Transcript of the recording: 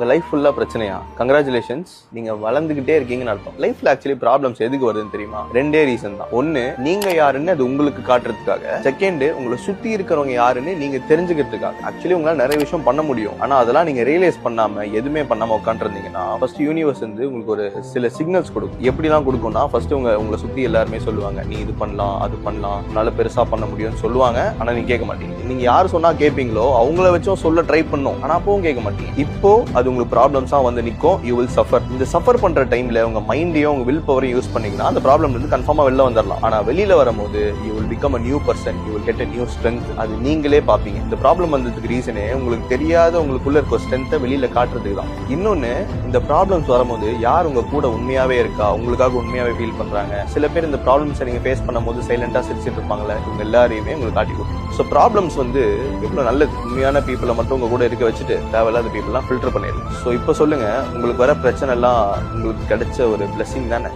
இந்த லைஃப் ஃபுல்லா பிரச்சனையா? கங்க்ராச்சுலேஷன்ஸ், நீங்க வளர்ந்துகிட்டே இருக்கீங்கன்னு அர்த்தம். லைஃப்ல ஆக்சுவலி ப்ராப்ளம்ஸ் எதுக்கு வருதுன்னு தெரியுமா? ரெண்டே ரீசன் தான். ஒன்னு, நீங்க யாருன்னு அது உங்களுக்கு காட்டுறதுக்காக. செகண்ட், உங்களை சுத்தி இருக்கிறவங்க யாருன்னு நீங்க தெரிஞ்சுக்கிறதுக்காக. ஆக்சுவலி உங்களால நிறைய விஷயம் பண்ண முடியும், ஆனா அதெல்லாம் நீங்க ரியலைஸ் பண்ணாம எதுவுமே பண்ணாம உட்காந்துருந்தீங்கன்னா ஃபர்ஸ்ட் யூனிவர்ஸ் வந்து உங்களுக்கு ஒரு சில சிக்னல்ஸ் கொடுக்கும். எப்படிலாம் கொடுக்கும்னா, ஃபர்ஸ்ட் உங்களை சுத்தி எல்லாருமே சொல்லுவாங்க, நீ இது பண்ணலாம் அது பண்ணலாம், உன்னால பெருசா பண்ண முடியும்னு சொல்லுவாங்க. ஆனா நீங்க கேட்க மாட்டீங்க. நீங்க யாரு சொன்னா கேட்பீங்களோ அவங்கள வச்சும் சொல்ல ட்ரை பண்ணும், ஆனா அப்பவும் கேட்க மாட்டீங்க. இப்போ அது உங்களுக்கு ப்ராப்ளம்ஸா வந்து நிற்கும். You will suffer. இந்த சஃபர் பண்ற டைம்ல உங்க மைண்டையும் உங்க வில் பவரையும் யூஸ் பண்ணீங்கன்னா அந்த ப்ராப்ளம்ல இருந்து கன்ஃபார்மா வெளில வந்துடலாம். ஆனா வெளியில வரும்போது you will become a new person, you will get a new strength. அது நீங்களே பாப்பீங்க. இந்த ப்ராப்ளம் வந்ததுக்கு ரீசனே உங்களுக்கு தெரியாத உங்களுக்குள்ள இருக்க ஸ்ட்ரென்த்தை வெளியில காட்டுறதுக்கு தான். இன்னொன்னு, இந்த ப்ராப்ளம்ஸ் வரும்போது யார் உங்க கூட உண்மையாவே இருக்கா, உங்களுக்காக உண்மையாவே ஃபீல் பண்றாங்க. சில பேர் இந்த ப்ராப்ளம்ஸை நீங்க ஃபேஸ் பண்ணும்போது சைலண்டா சிரிச்சிட்டு இருப்பாங்களே, இவங்க எல்லாரையுமே உங்களுக்கு காட்டி கொடுக்கும். ஸோ ப்ராப்ளம்ஸ் வந்து எவ்வளவு நல்லது. உண்மையான பீப்புளை மட்டும் உங்க கூட இருக்க வச்சுட்டு தேவையில்லாத பீப்புளெலாம் ஃபில்டர் பண்ணிடலாம். ஸோ இப்போ சொல்லுங்க, உங்களுக்கு வர பிரச்சனை எல்லாம் உங்களுக்கு கிடைச்ச ஒரு பிளெஸிங் தானே?